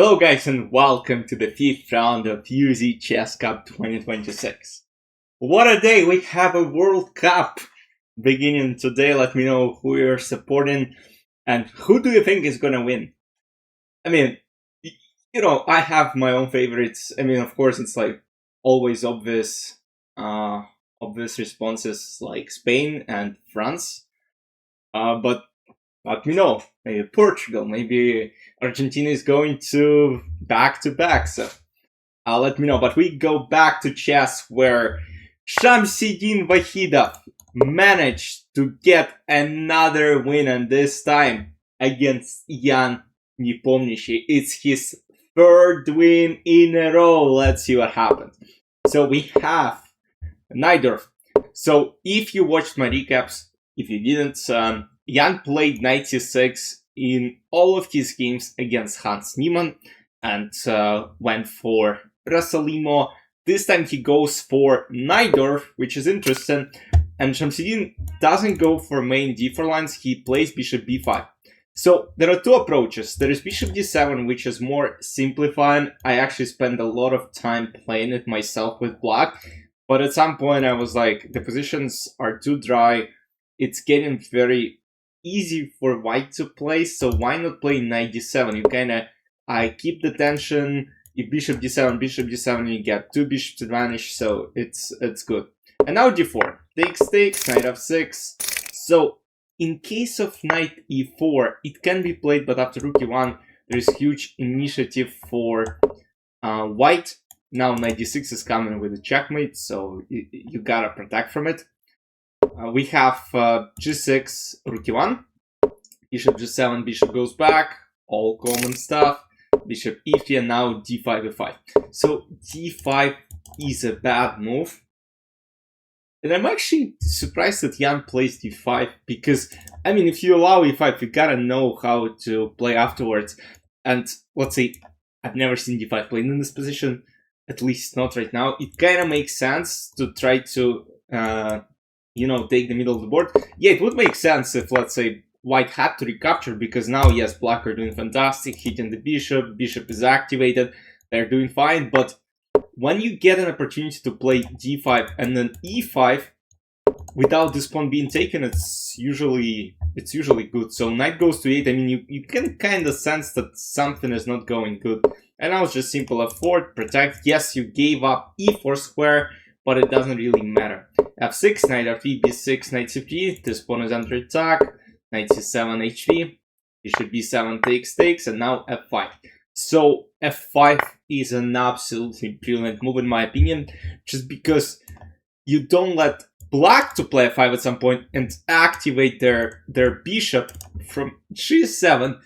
Hello guys and welcome to the 5th round of UZ Chess Cup 2026. What a day! We have a World Cup beginning today. Let me know who you're supporting and who do you think is gonna win? I mean, I have my own favorites. I mean, of course, it's like always obvious responses like Spain and France. But let me know. Maybe Portugal, maybe Argentina is going to back, so let me know. But we go back to chess where Shamsiddin Vokhidov managed to get another win, and this time against Ian Nepomniachtchi. It's his third win in a row. Let's see what happens. So we have Nidorf. So if you watched my recaps, if you didn't, Jan played knight c6 in all of his games against Hans Niemann and went for Rasalimo. This time he goes for Nidorf, which is interesting. And Shamsiddin doesn't go for main d4 lines, he plays bishop b5. So there are two approaches. There is bishop d7, which is more simplifying. I actually spent a lot of time playing it myself with black. But at some point I was like, the positions are too dry. It's getting very easy for white to play, so why not play knight d7? You kinda keep the tension. If bishop d7, you get two bishops advantage, so it's good. And now d4 takes, knight f6. So in case of knight e4, it can be played, but after rook e1, there is huge initiative for white. Now knight d6 is coming with a checkmate, so you gotta protect from it. We have g6, rook e1, bishop g7, bishop goes back, all common stuff, bishop e3, and now d5, e5. So d5 is a bad move. And I'm actually surprised that Jan plays d5, because, I mean, if you allow e5, you gotta know how to play afterwards. And let's say, I've never seen d5 played in this position, at least not right now. It kind of makes sense to try to take the middle of the board. Yeah, it would make sense if, let's say, white had to recapture, because now, yes, black are doing fantastic, hitting the bishop is activated, they're doing fine, but when you get an opportunity to play d5 and then e5, without this pawn being taken, it's usually good. So knight goes to 8, I mean, you can kind of sense that something is not going good. And now it's just simple f4, protect. Yes, you gave up e4 square, but it doesn't really matter. f6, knight f3, b6, knight c3, this pawn is under attack, knight c7, h3, bishop b7 takes, and now f5. So f5 is an absolutely brilliant move in my opinion, just because you don't let black to play f5 at some point and activate their bishop from g7,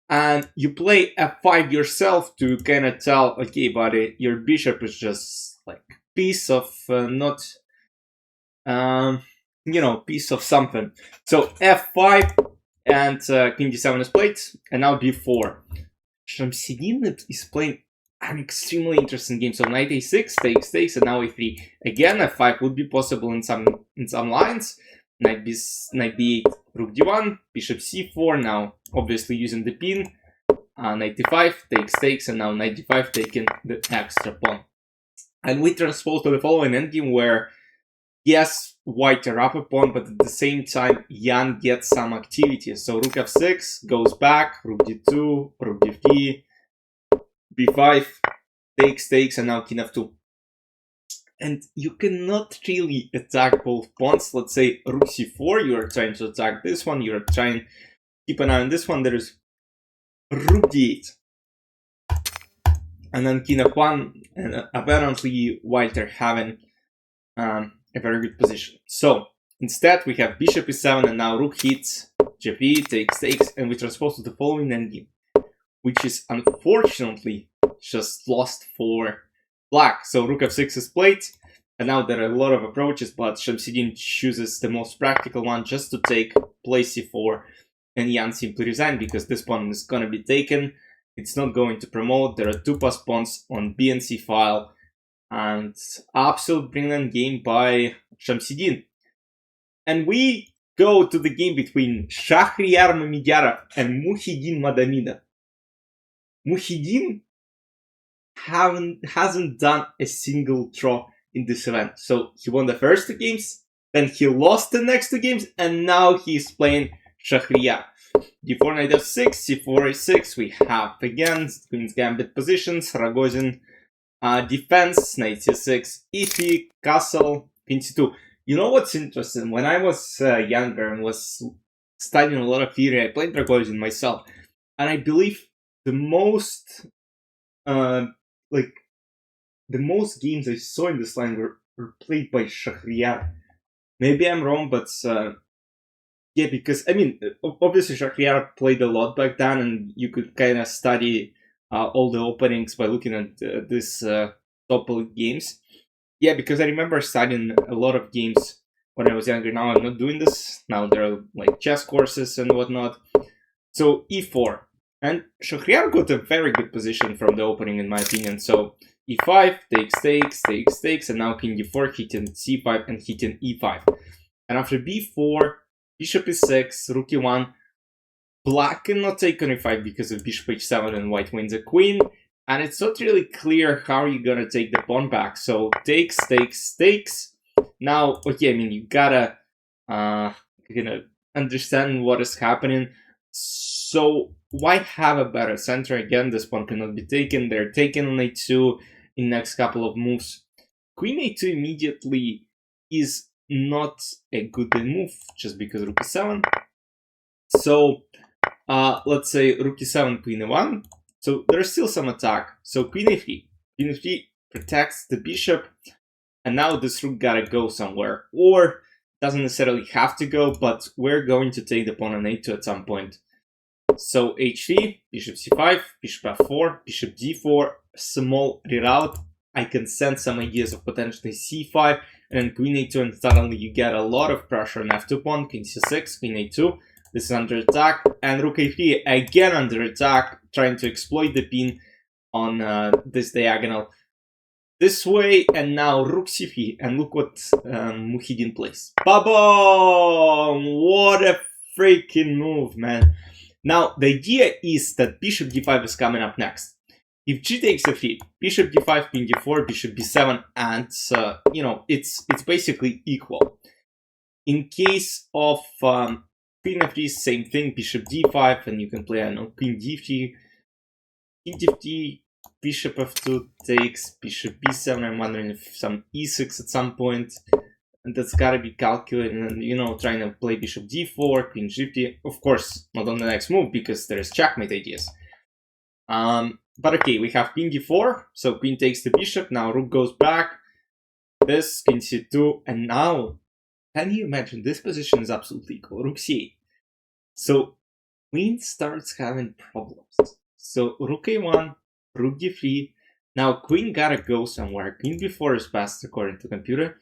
and you play f5 yourself to kind of tell, okay buddy, your bishop is just like piece of piece of something. So f5 and king d7 is played, and now b4. Shamsiddin is playing an extremely interesting game. So knight a6 takes, and now a3. Again, f5 would be possible in some lines. Knight b8, rook d1, bishop c4. Now, obviously using the pin. Knight d5 takes, and now knight d5 taking the extra pawn. And we transpose to the following endgame where, yes, white are up a pawn, but at the same time, Jan gets some activity. So rook f6 goes back, rook d2, rook d3, b5, takes, and now king f2. And you cannot really attack both pawns. Let's say rook c4, you are trying to attack this one, you are trying to keep an eye on this one. There is rook d8. And then king f1, and apparently white are having a very good position. So instead we have bishop e7, and now rook hits, g3 takes, and we transpose to the following endgame, which is unfortunately just lost for black. So rook f6 is played, and now there are a lot of approaches, but Shamsiddin chooses the most practical one, just to take play c4, and Jan simply resigned because this pawn is gonna be taken. It's not going to promote. There are two passed pawns on b and c file. And absolute brilliant game by Shamsiddin. And we go to the game between Shakhriyar Mamedyarov and Mukhiddin Madaminov. Mukhiddin hasn't done a single draw in this event. So he won the first 2 games, then he lost the next 2 games, and now he's playing Shakhriyar. D4 knight f6, c4 a6, we have again Queen's Gambit positions, Rogozin defense, knight c6, e3, castle, queen c2. You know what's interesting? When I was younger and was studying a lot of theory, I played Rogozin myself, and I believe the most games I saw in this line were played by Shakhriyar. Maybe I'm wrong, but yeah, because I mean, obviously Shakhriyar played a lot back then, and you could kind of study all the openings by looking at this top league games. Yeah, because I remember studying a lot of games when I was younger. Now I'm not doing this. Now there are like chess courses and whatnot. So e4. And Shakhriyar got a very good position from the opening, in my opinion. So e5, takes, and now king d4, hitting c5 and hitting e5. And after b4, bishop e6, rook e1, black cannot take on e5 because of bishop h7 and white wins a queen. And it's not really clear how you're gonna take the pawn back. So takes. Now, okay, I mean, you gotta understand what is happening. So why have a better center? Again, this pawn cannot be taken. They're taken on a2 in next couple of moves. Queen a2 immediately is not a good move, just because rook e7. So let's say rook e7, queen e1. So there's still some attack. So queen e3. Queen e3 protects the bishop, and now this rook gotta go somewhere, or doesn't necessarily have to go, but we're going to take the pawn on a2 at some point. So h3, bishop c5, bishop f4, bishop d4, small reroute. I can send some ideas of potentially c5, and then queen a2, and suddenly you get a lot of pressure on f2 pawn, queen c6, queen a2. This is under attack, and rook a3 again under attack, trying to exploit the pin on this diagonal this way, and now rook c3, and look what Mukhiddin plays. Ba-boom! What a freaking move, man. Now, the idea is that bishop d5 is coming up next. If g takes f3, bishop d5, queen d4, bishop b7, and, it's basically equal. In case of queen f3, same thing, bishop d5, and you can play, queen d3, king d3, bishop f2 takes, bishop b7. I'm wondering if some e6 at some point, and that's gotta be calculated, and trying to play bishop d4, queen g3, of course, not on the next move, because there's checkmate ideas. But okay, we have queen d4, so queen takes the bishop, now rook goes back, this, queen c2, and now, can you imagine, this position is absolutely equal, rook c8. So, queen starts having problems. So, rook a1, rook d3, now queen gotta go somewhere, queen b4 is passed according to computer,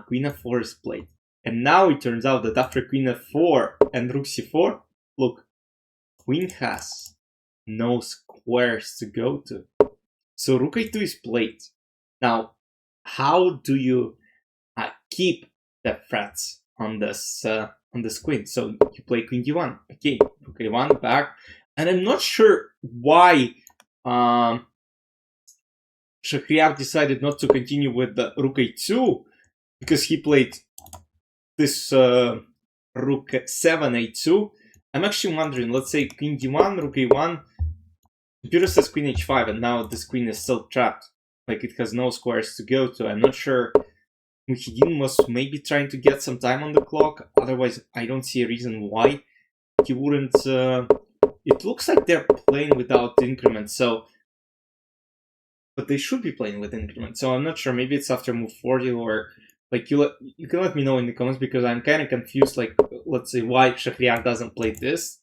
queen f4 is played. And now it turns out that after queen f4 and rook c4, look, queen has no squares to go to. So rook a2 is played. Now, how do you keep the threats on this queen? So you play queen d1. Okay, rook a1 back, and I'm not sure why Shakhriyar decided not to continue with the rook a2, because he played this rook 7 a2. I'm actually wondering, let's say queen d1, rook a1, computer says queen h5, and now this queen is still trapped. Like, it has no squares to go to. I'm not sure. Mukhiddin was maybe trying to get some time on the clock. Otherwise, I don't see a reason why he wouldn't. It looks like they're playing without increment, so. But they should be playing with increment, so I'm not sure. Maybe it's after move 40, or like you can let me know in the comments, because I'm kind of confused. Like, let's say why Shakhriyar doesn't play this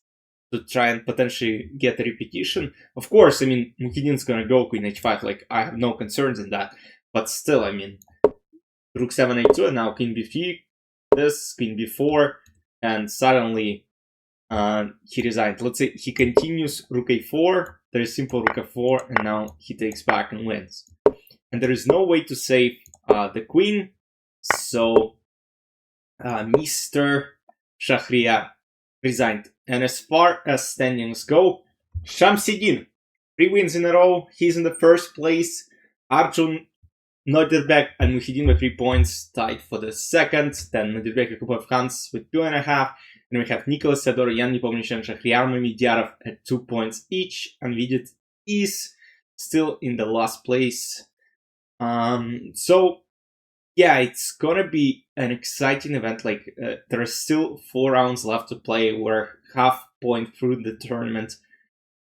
to try and potentially get a repetition. Of course, I mean, Mukhiddin's gonna go queen h5. Like, I have no concerns in that. But still, I mean, rook 7 a2, and now king b3, this, king b4, and suddenly he resigned. Let's say he continues rook a4, there is simple rook f4, and now he takes back and wins. And there is no way to save the queen, so Mr. Shakhriyar resigned. And as far as standings go, Shamsiddin 3 wins in a row. He's in the first place. Arjun Nodirbek and Mukhiddin with 3 points, tied for the second. Then Nodirbek and Kupov Hans with 2.5. And we have Nicholas Sador, Ian Nepomniachtchi, and Shakhriyar Mamedyarov at 2 points each. And Vidit is still in the last place. So yeah, it's gonna be an exciting event. Like there are still 4 rounds left to play. We're half point through the tournament,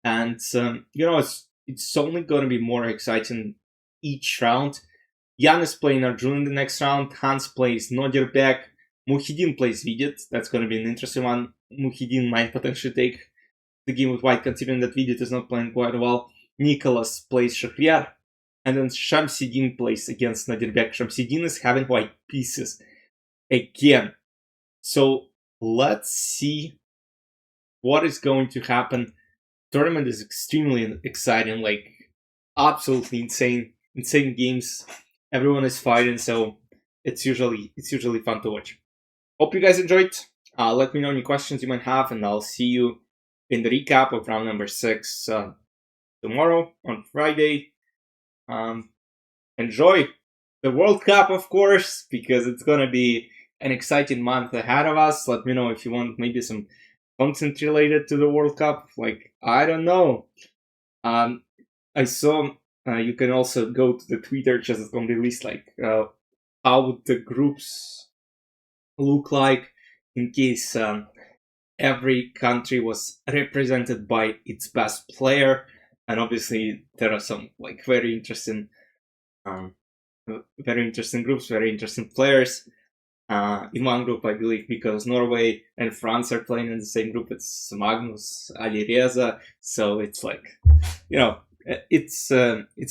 and it's only gonna be more exciting each round. Jan is playing Arjun in the next round. Hans plays Nodirbek. Mukhiddin plays Vidit. That's going to be an interesting one. Mukhiddin might potentially take the game with white, considering that Vidit is not playing quite well. Nicholas plays Shakhriyar. And then Shamsiddin plays against Nodirbek. Shamsiddin is having white pieces again. So let's see what is going to happen. Tournament is extremely exciting, like absolutely insane games. Everyone is fighting, so it's usually fun to watch. Hope you guys enjoyed. Let me know any questions you might have, and I'll see you in the recap of round number 6 tomorrow on Friday. Enjoy the World Cup, of course, because it's gonna be an exciting month ahead of us. Let me know if you want maybe some content related to the World Cup. Like, I don't know. I saw you can also go to the Twitter just on the list, like how would the groups look like in case every country was represented by its best player. And obviously there are some like very interesting groups, very interesting players. In one group, I believe, because Norway and France are playing in the same group, it's Magnus, Alireza, so it's like, it's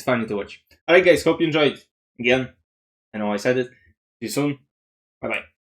funny to watch. Alright guys, hope you enjoyed. Again, I know I said it. See you soon. Bye bye.